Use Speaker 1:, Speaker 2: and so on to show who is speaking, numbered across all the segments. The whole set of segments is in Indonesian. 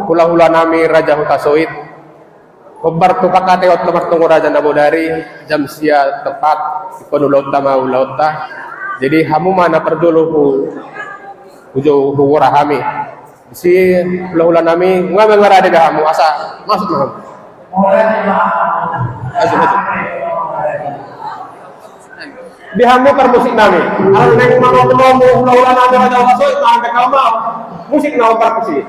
Speaker 1: hula-hula nami Raja Hutasoit. Kobar tu kakate ot nomor tunggu Raja Nabodari jam sia tepat penulaut tama ulauta. Jadi hamu mana perdulu ujo hura kami. Si hula-hula nami ngambil ngarade dah hamu asa masuk hamu. Masuk. Di hamu per musik nami. Kalau neng mau ketemu hula-hula nami Raja Hutasoit sampai kau mau musik nau perkusi.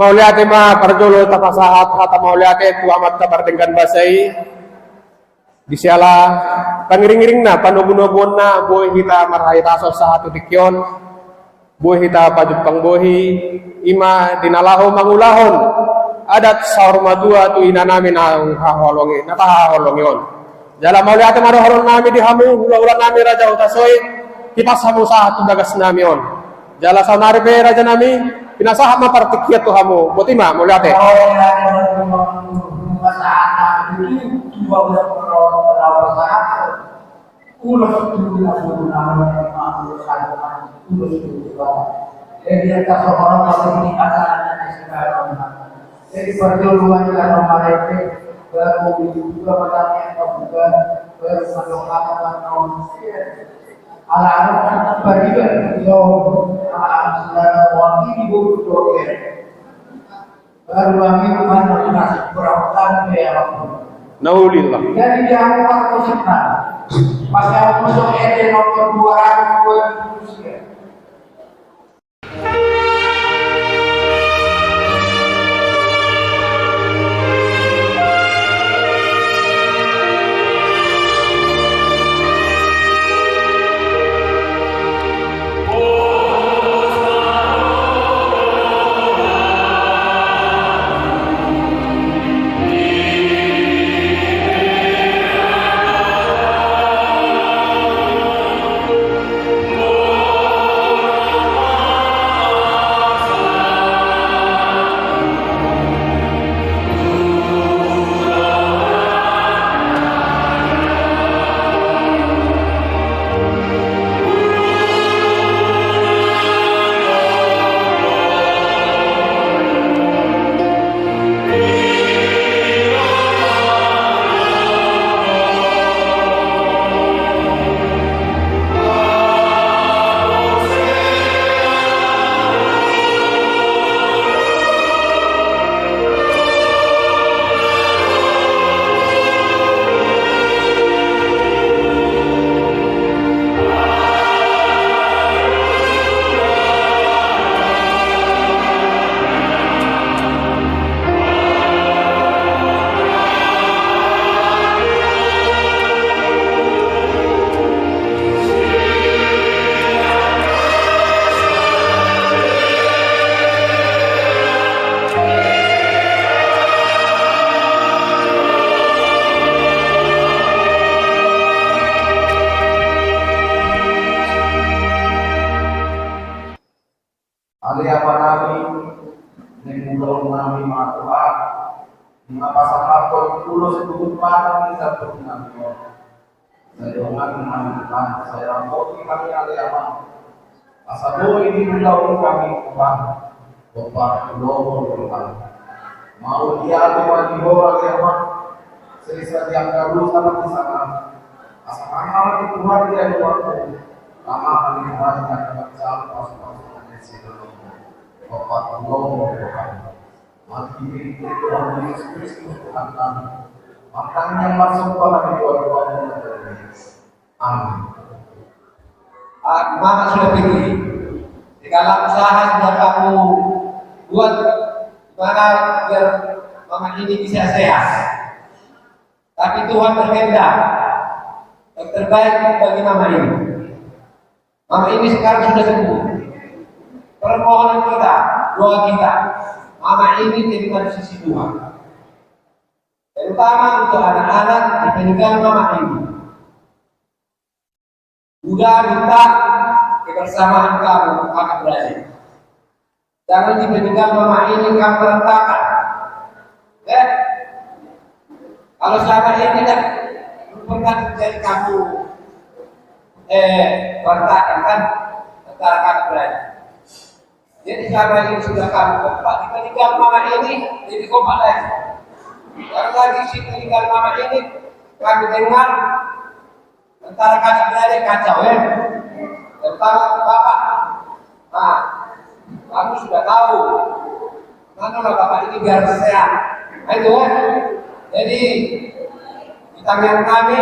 Speaker 1: Mau lihat ma parjolo tapasahat hata mau lihat tu amat kabar dengan basai di siala pangiring-iring na panugun-nugun na boy kita marhay taso sa hatu tikyon boy kita pajupang bohi ima dinalaho mangulahon adat saur madua tu ina namin ang haholongi natahaholong yon jala mau lihat marohoron nami di hamu hula-hula nami Raja Hutasoit kipas hamu sa hatu dagas nami yon jala sa naripe raja nami pinasahat mapartikyat to hamo. Buti ma, muli ate.
Speaker 2: Jadi perjalanan dalam mereka juga bertanya juga anak-anak beribadah anak saudara wakil ibu doa baru kami bukan masih berobat ya
Speaker 1: naulillah
Speaker 2: jadi jangan waktu senang maka masuk ede nomor 200 mudah mengalami Tuhan. Mengapa sama kau tulus ikut barang kita berkenan Tuhan. Saya mengalami Tuhan. Saya mau kami agama. Asal ini mendahului kami Tuhan. Bapak Tuhan Tuhan. Mau dia Tuhan di bawah agama. Selesai yang baru sama di sana. Asal amal Tuhan dia Tuhan. Lama kami Tuhan yang baca pas-pas di sini. Bapak Tuhan. Mati ini Tuhan Yesus Kristus Tuhan kami. Makanya masuk pada Tuhan. Amin.
Speaker 3: Gimana sudah tinggi? Segala usaha sudah kamu buat gimana biar mama ini bisa sehat. Tapi Tuhan berkehendak yang terbaik bagi mama ini. Mama ini sekarang sudah sembuh. Permohonan kita, doa kita, mama ini terima di sisi Tuhan. Terutama untuk anak-anak di pernikahan mama ini. Udah minta kebersamaan kamu akan berakhir. Jangan di pernikahan mama ini kamu berantakan. Kalau selama ini kan pernah terjadi kamu berantakan kan antara kamu berakhir. Jadi selama ini sudah kamu kompak di pernikahan mama ini jadi kompak lagi. Jangan lagi si pernikahan mama ini kami dengar antara kakak beradik kacau ya. Terutama bapak. Nah, kamu sudah tahu mana bapak ini biar sehat. Nah, itu ya. Jadi di tangan kami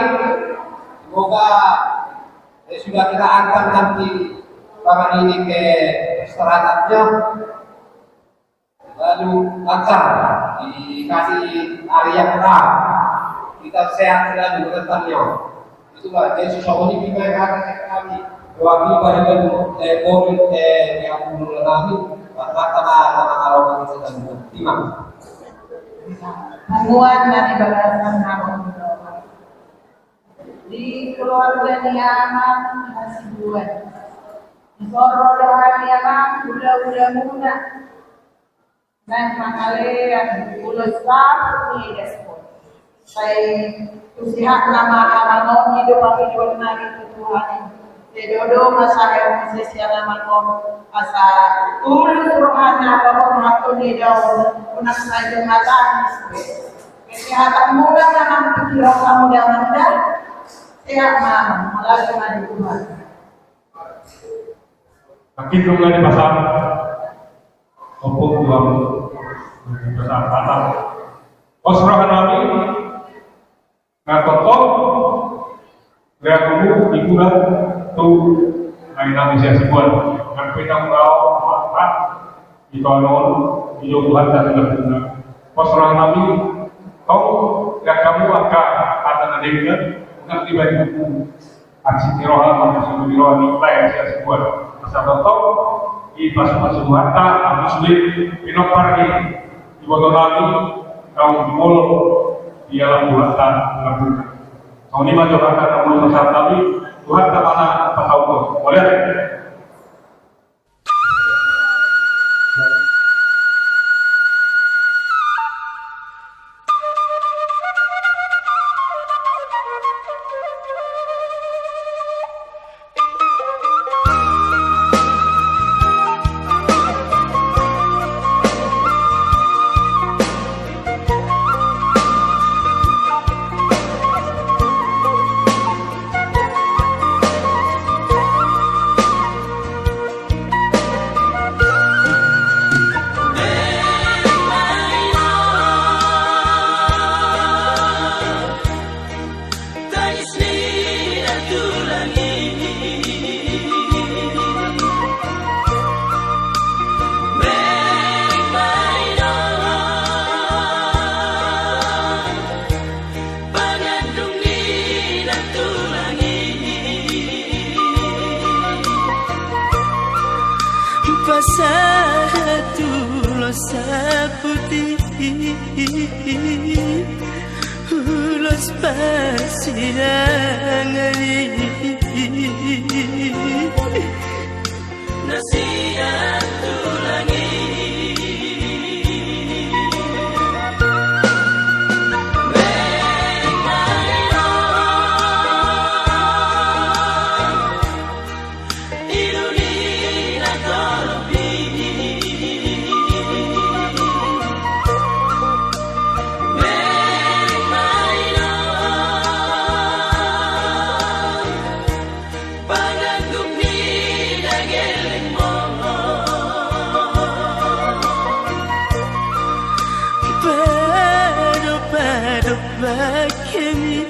Speaker 3: semoga sudah kita angkat nanti bapak ini ke istirahatnya. Lalu lancar dikasih hari yang terang. Kita sehat dan bertanya. Itulah Yesus ini kita akan kami wagi pada COVID yang mengalami kata-kata nama sedang timang.
Speaker 4: Hamuan dan ibadah nama di keluarga niaman masih buat di soro dengan niaman udah muda dan makale yang ulas ni despot saya usiha nama nom hidup hidup nari Tuhan Tedodo masalah prosesi nama nom asa ulus rohana bahwa waktu ni daun unak saja mata kesehatan muda dalam pikiran kamu dalam dan sehat mama melalui mandi Tuhan.
Speaker 5: Makin dulu di pasar, kompok dua di pasar pasar. Osrohan kami ngakotok, lihat dulu ikutan tuh lain kami siapa buat ngan kita ngau makan di konon di Tuhan dan berguna. Osrohan kami kau yang kamu akan ada nadengkan nanti bagi buku aksi tirohan maupun tirohan nilai siapa buat. Masa tonton di pas-pas harta, muslim, minopar di botol lagi, kaum mul di alam buatan mengaburkan. Kau ini maju harta kamu besar tapi Tuhan tak mana apa tahu tu, boleh?
Speaker 6: Pasatu losa putih ulos pasirangan nasihat tulangi bakemi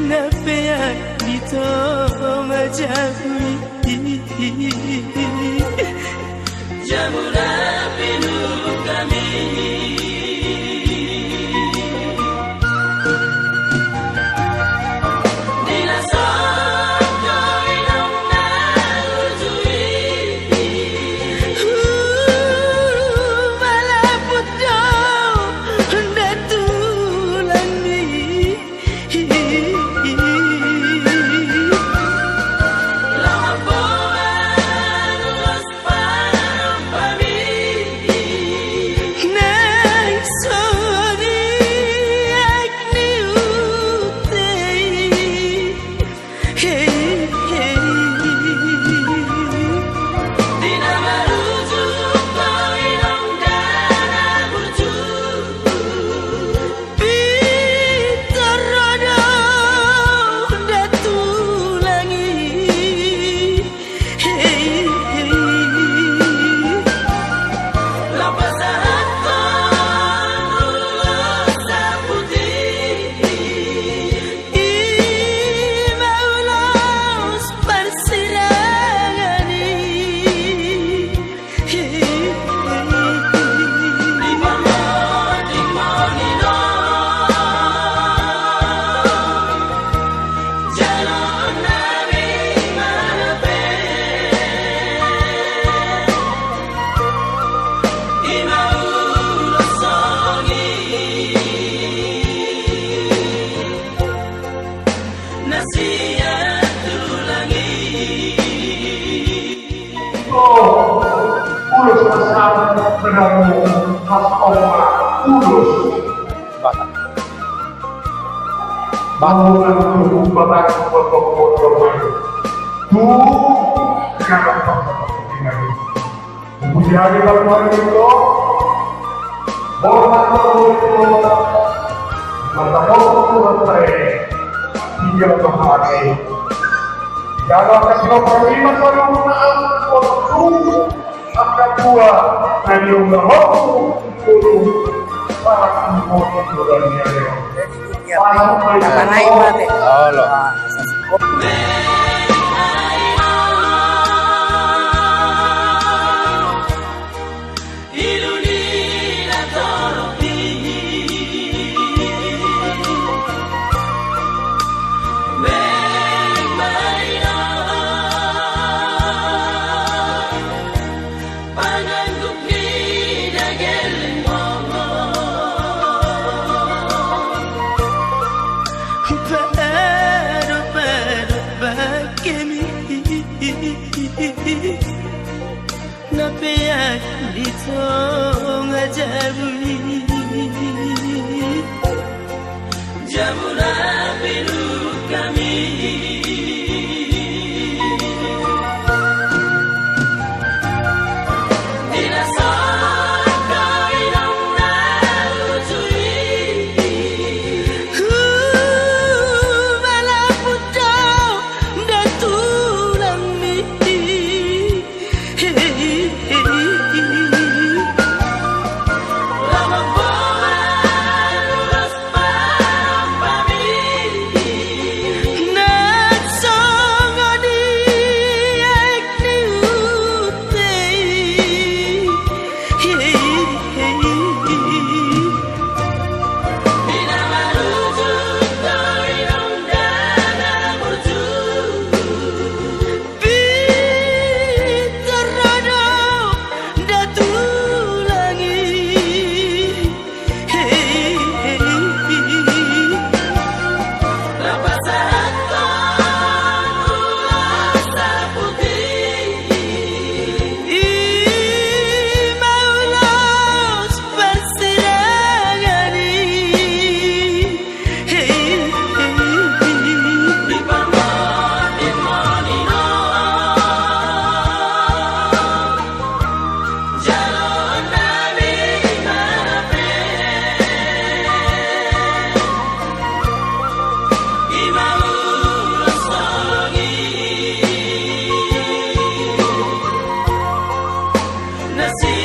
Speaker 6: napea dito majagui jamuna pinu kami
Speaker 5: Tulus bersama bergabung Mas Oma Tulus bangunan tubuh batak foto-foto tuh sekarang kepentingan kemudian kita mulai itu hormat itu mata foto selesai hingga bahagia kalau kasih perlima selalu foto akan dua dan yang berhubung itu para impor itu dan
Speaker 7: Apa naik mati?
Speaker 1: Oh loh. Napea dito ngajabui jamuna pinu kami
Speaker 6: Nasi